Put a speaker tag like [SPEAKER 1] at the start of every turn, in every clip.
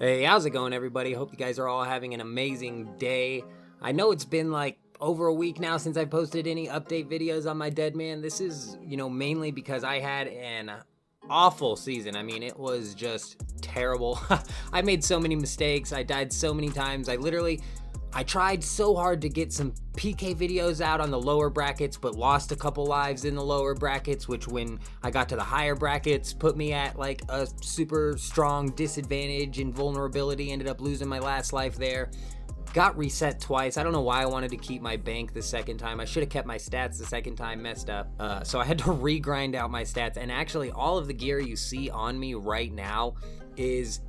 [SPEAKER 1] Hey, how's it going, everybody? Hope you guys are all having an amazing day. I know it's been like over a week now since I posted any update videos on my dead man. This is, mainly because I had an awful season. I mean, it was just terrible. I made so many mistakes. I died so many times. I tried so hard to get some PK videos out on the lower brackets, but lost a couple lives in the lower brackets, which when I got to the higher brackets, put me at like a super strong disadvantage and vulnerability. Ended up losing my last life there. Got reset twice. I don't know why I wanted to keep my bank the second time. I should have kept my stats the second time, messed up. So I had to re-grind out my stats. And actually, all of the gear you see on me right now is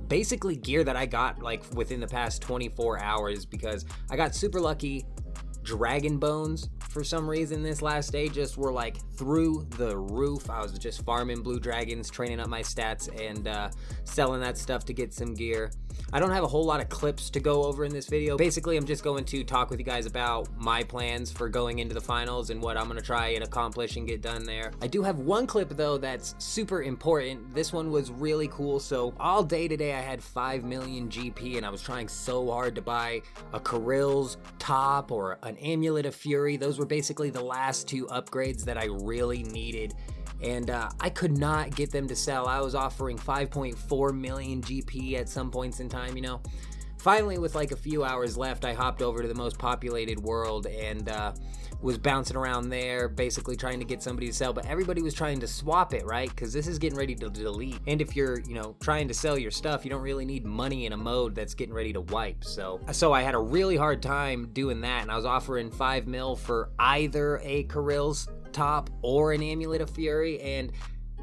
[SPEAKER 1] basically gear that I got like within the past 24 hours because I got super lucky. Dragon bones for some reason this last day just were like through the roof. I was just farming blue dragons, training up my stats, and selling that stuff to get some gear. I don't have a whole lot of clips to go over in this video. Basically, I'm just going to talk with you guys about my plans for going into the finals and what I'm going to try and accomplish and get done there. I do have one clip though that's super important. This one was really cool. So all day today I had 5 million GP and I was trying so hard to buy a Kirill's top or an Amulet of Fury. Those were basically the last two upgrades that I really needed. And I could not get them to sell. I was offering 5.4 million GP at some points in time, Finally, with like a few hours left, I hopped over to the most populated world and was bouncing around there, basically trying to get somebody to sell. But everybody was trying to swap it, right? Because this is getting ready to delete. And if you're, trying to sell your stuff, you don't really need money in a mode that's getting ready to wipe. So I had a really hard time doing that. And I was offering 5 mil for either a Kirill's top or an Amulet of Fury, and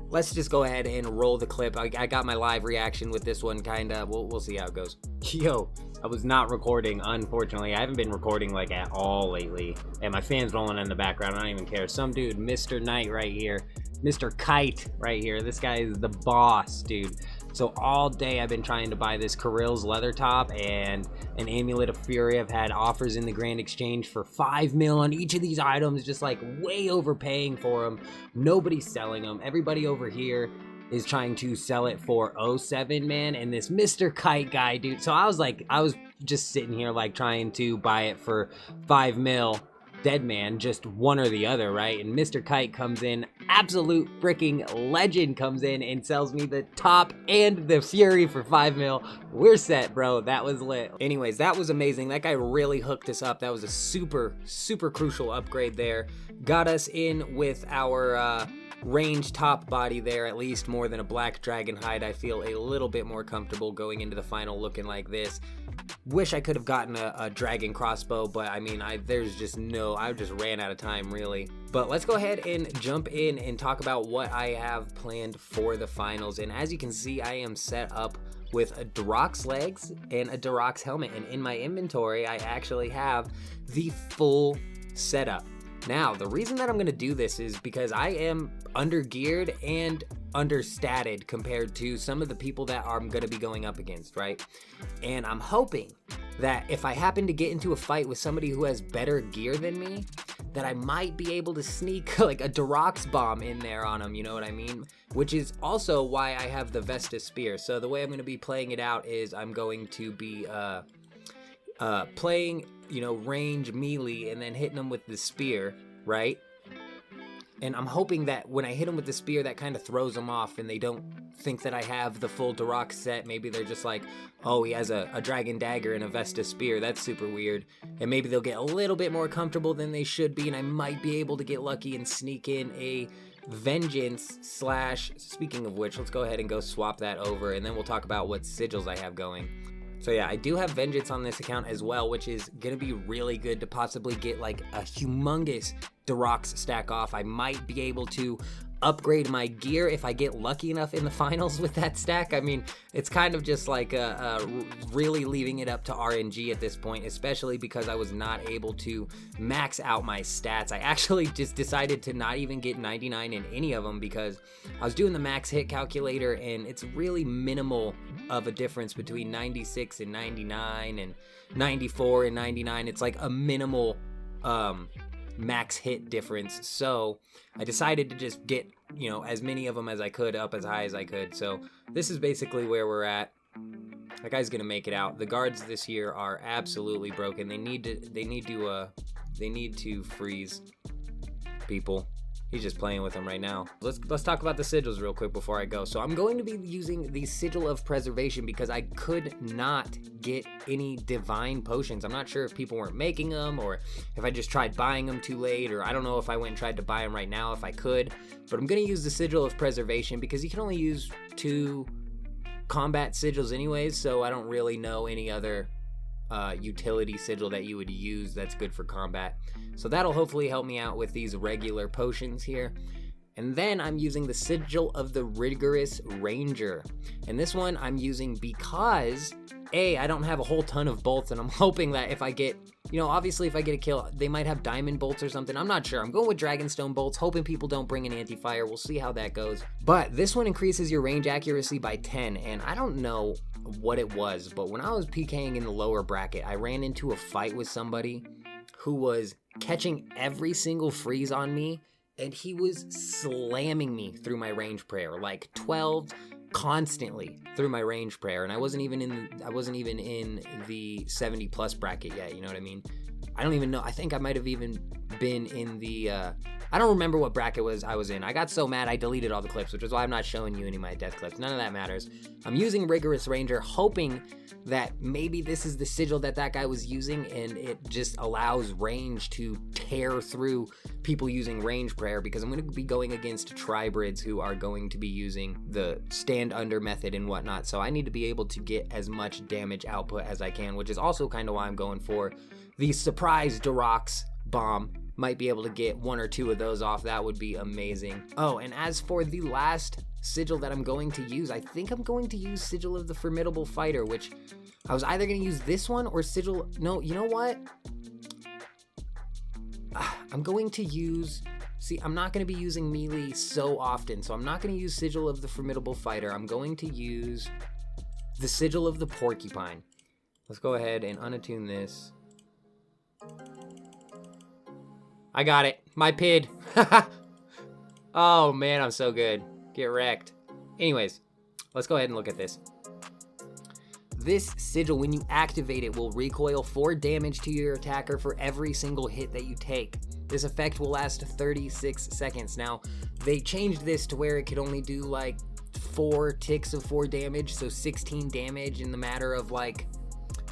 [SPEAKER 1] let's just go ahead and roll the clip. I got my live reaction with this one, kinda. We'll see how it goes. Yo, I was not recording, unfortunately. I haven't been recording like at all lately, and my fan's rolling in the background. I don't even care. Some dude, Mr. Knight right here, Mr. Kite right here. This guy is the boss, dude. So all day I've been trying to buy this Kirill's leather top and an Amulet of Fury. I've had offers in the Grand Exchange for 5 mil on each of these items, just like way overpaying for them. Nobody's selling them. Everybody over here is trying to sell it for 07, man. And this Mr. Kite guy, dude. So I was just sitting here like trying to buy it for 5 mil. Dead man, just one or the other, right? And Mr. Kite comes in, absolute freaking legend comes in and sells me the top and the Fury for 5 mil. We're set, bro. That was lit. Anyways, that was amazing. That guy really hooked us up. That was a super, super crucial upgrade there. Got us in with our range top body there, at least more than a black dragon hide. I feel a little bit more comfortable going into the final looking like this. Wish I could have gotten a dragon crossbow, but I mean, I just ran out of time really. But let's go ahead and jump in and talk about what I have planned for the finals. And as you can see, I am set up with a Durox legs and a Durox helmet. And in my inventory, I actually have the full setup. Now, the reason that I'm going to do this is because I am under-geared and understated compared to some of the people that I'm going to be going up against, right? And I'm hoping that if I happen to get into a fight with somebody who has better gear than me, that I might be able to sneak like a Durox bomb in there on them, you know what I mean? Which is also why I have the Vesta Spear. So the way I'm going to be playing it out is I'm going to be playing, range melee and then hitting them with the spear, right? And I'm hoping that when I hit them with the spear, that kind of throws them off and they don't think that I have the full Durox set. Maybe they're just like, oh, he has a dragon dagger and a Vesta spear. That's super weird. And maybe they'll get a little bit more comfortable than they should be, and I might be able to get lucky and sneak in a vengeance / speaking of which, let's go ahead and go swap that over, and then we'll talk about what sigils I have going. So yeah, I do have Vengeance on this account as well, which is going to be really good to possibly get like a humongous Durox stack off. I might be able to upgrade my gear if I get lucky enough in the finals with that stack. I mean, it's kind of just like really leaving it up to RNG at this point, especially because I was not able to max out my stats. I actually just decided to not even get 99 in any of them because I was doing the max hit calculator and it's really minimal of a difference between 96 and 99 and 94 and 99. It's like a minimal max hit difference. So I decided to just get, as many of them as I could up as high as I could. So this is basically where we're at. That guy's gonna make it out. The guards this year are absolutely broken. They need to freeze people. He's just playing with them right now. Let's talk about the sigils real quick before I go. So I'm going to be using the Sigil of Preservation because I could not get any divine potions. I'm not sure if people weren't making them or if I just tried buying them too late, or I don't know if I went and tried to buy them right now if I could. But I'm going to use the Sigil of Preservation because you can only use 2 combat sigils anyways, so I don't really know any other utility sigil that you would use that's good for combat. So that'll hopefully help me out with these regular potions here. And then I'm using the Sigil of the Rigorous Ranger. And this one I'm using because I don't have a whole ton of bolts, and I'm hoping that if I get, obviously if I get a kill, they might have diamond bolts or something. I'm not sure. I'm going with Dragonstone bolts, hoping people don't bring an anti-fire. We'll see how that goes. But this one increases your range accuracy by 10, and I don't know what it was, but when I was PKing in the lower bracket, I ran into a fight with somebody who was catching every single freeze on me, and he was slamming me through my range prayer, like 12 constantly through my range prayer, and I wasn't even in the 70 plus bracket yet, you know what I mean? I don't even know. I think I might have even been in the I don't remember what bracket I was in. I got so mad I deleted all the clips, which is why I'm not showing you any of my death clips. None of that matters. I'm using Rigorous Ranger, hoping that maybe this is the sigil that guy was using, and it just allows range to tear through people using range prayer, because I'm going to be going against Tribrids who are going to be using the stand under method and whatnot. So I need to be able to get as much damage output as I can, which is also kind of why I'm going for the surprise Durox bomb. Might be able to get 1 or 2 of those off. That would be amazing. Oh, and as for the last sigil that I'm going to use, I think I'm going to use Sigil of the Formidable Fighter, which I was either going to use this one or Sigil. No, you know what? I'm going to use... See, I'm not going to be using melee so often, so I'm not going to use Sigil of the Formidable Fighter. I'm going to use the Sigil of the Porcupine. Let's go ahead and unattune this. I got it. My PID. Oh, man, I'm so good. Get wrecked. Anyways, let's go ahead and look at this. This sigil, when you activate it, will recoil 4 damage to your attacker for every single hit that you take. This effect will last 36 seconds. Now, they changed this to where it could only do like 4 ticks of 4 damage, so 16 damage in the matter of like,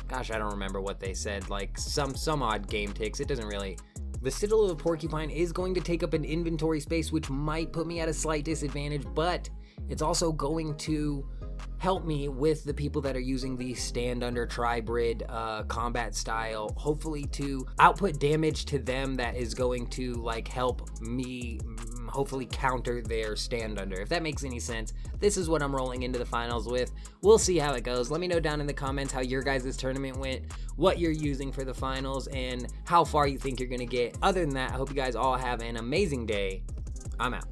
[SPEAKER 1] gosh, I don't remember what they said, like some odd game ticks. It doesn't really... The Sigil of the Porcupine is going to take up an inventory space, which might put me at a slight disadvantage, but it's also going to help me with the people that are using the stand under Tribrid combat style, hopefully to output damage to them that is going to like help me hopefully counter their stand under. If that makes any sense, this is what I'm rolling into the finals with. We'll see how it goes. Let me know down in the comments how your guys' tournament went, what you're using for the finals, and how far you think you're gonna get. Other than that, I hope you guys all have an amazing day. I'm out.